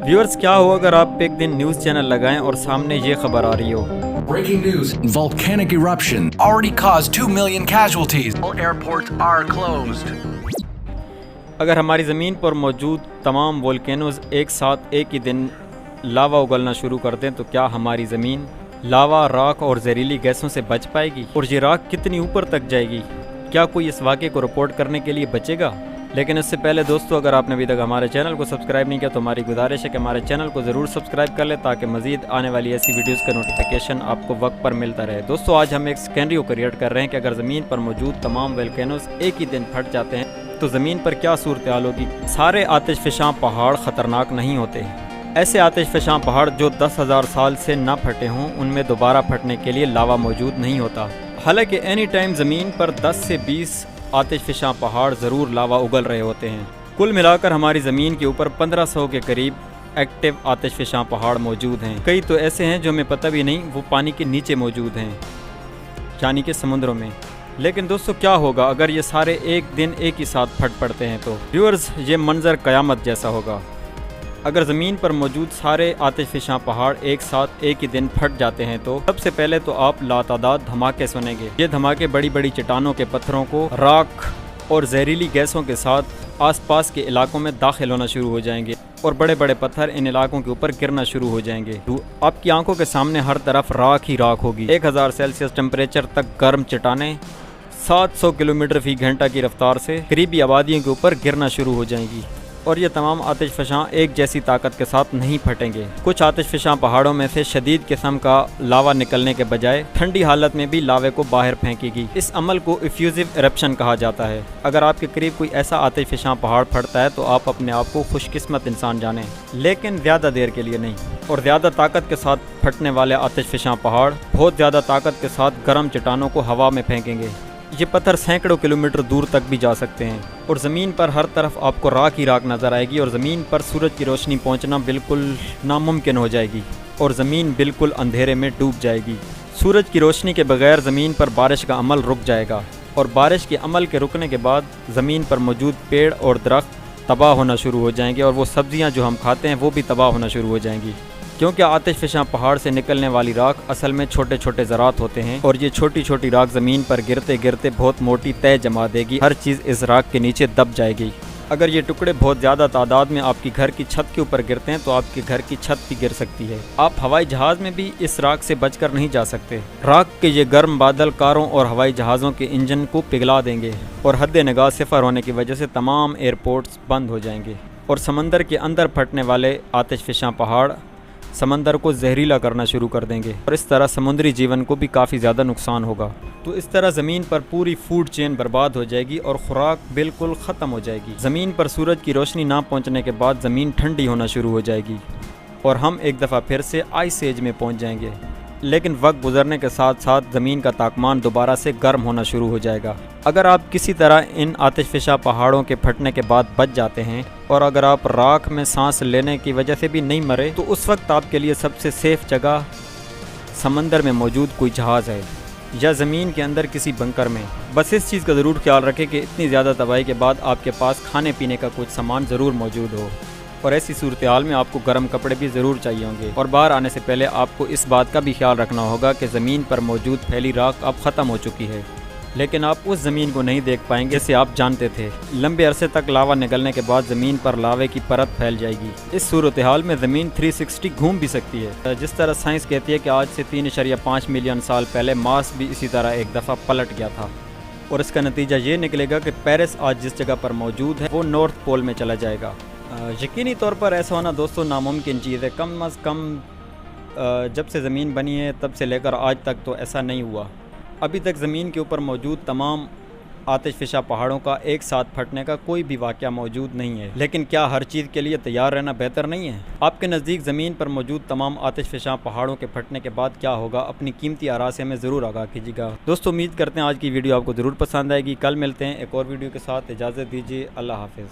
Viewers, क्या हो अगर आप एक दिन न्यूज़ चैनल लगाएं और सामने ये खबर आ रही हो। Breaking news. Volcanic eruption already caused 2 million casualties. All airports are closed. अगर हमारी ज़मीन पर मौजूद तमाम वोल्केनोज एक साथ एक ही दिन लावा उगलना शुरू कर दें तो क्या हमारी ज़मीन लावा, राख और जहरीली गैसों से बच पाएगी? और ये राख कितनी ऊपर तक जाएगी? क्या कोई इस वाक़े को रिपोर्ट करने के लिए बचेगा? लेकिन इससे पहले दोस्तों, अगर आपने अभी तक हमारे चैनल को सब्सक्राइब नहीं किया तो हमारी गुजारिश है कि हमारे चैनल को ज़रूर सब्सक्राइब कर लें ताकि मज़ीद आने वाली ऐसी वीडियोस का नोटिफिकेशन आपको वक्त पर मिलता रहे। दोस्तों, आज हम एक सिनेरियो क्रिएट कर रहे हैं कि अगर ज़मीन पर मौजूद तमाम वोल्केनोज एक ही दिन फट जाते हैं तो ज़मीन पर क्या सूरत हाल होगी। सारे आतिशफ़शां पहाड़ ख़तरनाक नहीं होते। ऐसे आतिशफ़शां पहाड़ जो 10,000 साल से ना फटे हों, उनमें दोबारा फटने के लिए लावा मौजूद नहीं होता। हालांकि एनी टाइम ज़मीन पर 10 से 20 आतिशफ़शां पहाड़ ज़रूर लावा उगल रहे होते हैं। कुल मिलाकर हमारी ज़मीन के ऊपर 1500 के करीब एक्टिव आतिशफ़शां पहाड़ मौजूद हैं। कई तो ऐसे हैं जो हमें पता भी नहीं वो पानी के नीचे मौजूद हैं, यानी कि समुद्रों में। लेकिन दोस्तों, क्या होगा अगर ये सारे एक दिन एक ही साथ फट पड़ते हैं तो व्यूअर्स, ये मंजर क़यामत जैसा होगा। अगर ज़मीन पर मौजूद सारे आतिशफ़शां पहाड़ एक साथ एक ही दिन फट जाते हैं तो सबसे पहले तो आप लातादाद धमाके सुनेंगे। ये धमाके बड़ी बड़ी चट्टानों के पत्थरों को राख और जहरीली गैसों के साथ आसपास के इलाकों में दाखिल होना शुरू हो जाएंगे और बड़े बड़े पत्थर इन इलाकों के ऊपर गिरना शुरू हो जाएंगे। तो आपकी आंखों के सामने हर तरफ राख ही राख होगी। 1000 सेल्सियस टेम्परेचर तक गर्म चट्टानें 700 किलोमीटर फी घंटा की रफ्तार से करीबी आबादियों के ऊपर गिरना शुरू हो जाएंगी। और ये तमाम आतिशफ़शां एक जैसी ताकत के साथ नहीं फटेंगे। कुछ आतिशफ़शां पहाड़ों में से शदीद किस्म का लावा निकलने के बजाय ठंडी हालत में भी लावे को बाहर फेंकेगी। इस अमल को इफ्यूजिव इरप्शन कहा जाता है। अगर आपके करीब कोई ऐसा आतिशफ़शां पहाड़ फटता है तो आप अपने आप को खुशकिस्मत इंसान जानें, लेकिन ज़्यादा देर के लिए नहीं। और ज़्यादा ताकत के साथ फटने वाले आतिशफ़शां पहाड़ बहुत ज़्यादा ताकत के साथ गर्म चट्टानों को हवा में फेंकेंगे। ये पत्थर सैकड़ों किलोमीटर दूर तक भी जा सकते हैं और ज़मीन पर हर तरफ आपको राख ही राख नज़र आएगी और ज़मीन पर सूरज की रोशनी पहुंचना बिल्कुल नामुमकिन हो जाएगी और ज़मीन बिल्कुल अंधेरे में डूब जाएगी। सूरज की रोशनी के बगैर ज़मीन पर बारिश का अमल रुक जाएगा और बारिश के अमल के रुकने के बाद ज़मीन पर मौजूद पेड़ और दरख्त तबाह होना शुरू हो जाएंगे और वो सब्ज़ियाँ जो हम खाते हैं वो भी तबाह होना शुरू हो जाएंगी। क्योंकि आतिशफ़शां पहाड़ से निकलने वाली राख असल में छोटे छोटे ज़रात होते हैं और ये छोटी छोटी राख ज़मीन पर गिरते गिरते बहुत मोटी तय जमा देगी। हर चीज़ इस राख के नीचे दब जाएगी। अगर ये टुकड़े बहुत ज़्यादा तादाद में आपकी घर की छत के ऊपर गिरते हैं तो आपके घर की छत भी गिर सकती है। आप हवाई जहाज़ में भी इस राख से बचकर नहीं जा सकते। राख के ये गर्म बादल कारों और हवाई जहाज़ों के इंजन को पिघला देंगे और हद निगाह सिफर होने की वजह से तमाम एयरपोर्ट्स बंद हो जाएंगे। और समंदर के अंदर फटने वाले आतिशफ़शां पहाड़ समंदर को जहरीला करना शुरू कर देंगे और इस तरह समुद्री जीवन को भी काफ़ी ज़्यादा नुकसान होगा। तो इस तरह ज़मीन पर पूरी फूड चेन बर्बाद हो जाएगी और खुराक बिल्कुल ख़त्म हो जाएगी। ज़मीन पर सूरज की रोशनी ना पहुंचने के बाद ज़मीन ठंडी होना शुरू हो जाएगी और हम एक दफ़ा फिर से आइस एज में पहुंच जाएंगे। लेकिन वक्त गुजरने के साथ साथ ज़मीन का तापमान दोबारा से गर्म होना शुरू हो जाएगा। अगर आप किसी तरह इन आतिशफ़शां पहाड़ों के फटने के बाद बच जाते हैं और अगर आप राख में सांस लेने की वजह से भी नहीं मरे तो उस वक्त आपके लिए सबसे सेफ़ जगह समंदर में मौजूद कोई जहाज़ है या ज़मीन के अंदर किसी बंकर में। बस इस चीज़ का ज़रूर ख्याल रखें कि इतनी ज़्यादा तबाही के बाद आपके पास खाने पीने का कुछ सामान ज़रूर मौजूद हो और ऐसी सूरत हाल में आपको गर्म कपड़े भी ज़रूर चाहिए होंगे। और बाहर आने से पहले आपको इस बात का भी ख्याल रखना होगा कि ज़मीन पर मौजूद फैली राख अब ख़त्म हो चुकी है, लेकिन आप उस ज़मीन को नहीं देख पाएंगे जैसे आप जानते थे। लंबे अरसे तक लावा निकलने के बाद ज़मीन पर लावे की परत फैल जाएगी। इस सूरत हाल में ज़मीन 360 घूम भी सकती है। जिस तरह साइंस कहती है कि आज से 3.5 मिलियन साल पहले मार्स भी इसी तरह एक दफ़ा पलट गया था और इसका नतीजा ये निकलेगा कि पेरिस आज जिस जगह पर मौजूद है वो नॉर्थ पोल में चला जाएगा। यकीनी तौर पर ऐसा होना दोस्तों नामुमकिन चीज़ है। कम अज़ कम जब से ज़मीन बनी है तब से लेकर आज तक तो ऐसा नहीं हुआ। अभी तक ज़मीन के ऊपर मौजूद तमाम आतिशफ़शां पहाड़ों का एक साथ फटने का कोई भी वाक़या मौजूद नहीं है। लेकिन क्या हर चीज़ के लिए तैयार रहना बेहतर नहीं है? आपके नज़दीक ज़मीन पर मौजूद तमाम आतिशफ़शां पहाड़ों के फटने के बाद क्या होगा? अपनी कीमती आरा से हमें ज़रूर आगाह कीजिएगा। दोस्तों, उम्मीद करते हैं आज की वीडियो आपको ज़रूर पसंद आएगी। कल मिलते हैं एक और वीडियो के साथ। इजाज़त दीजिए। अल्लाह हाफ़िज़।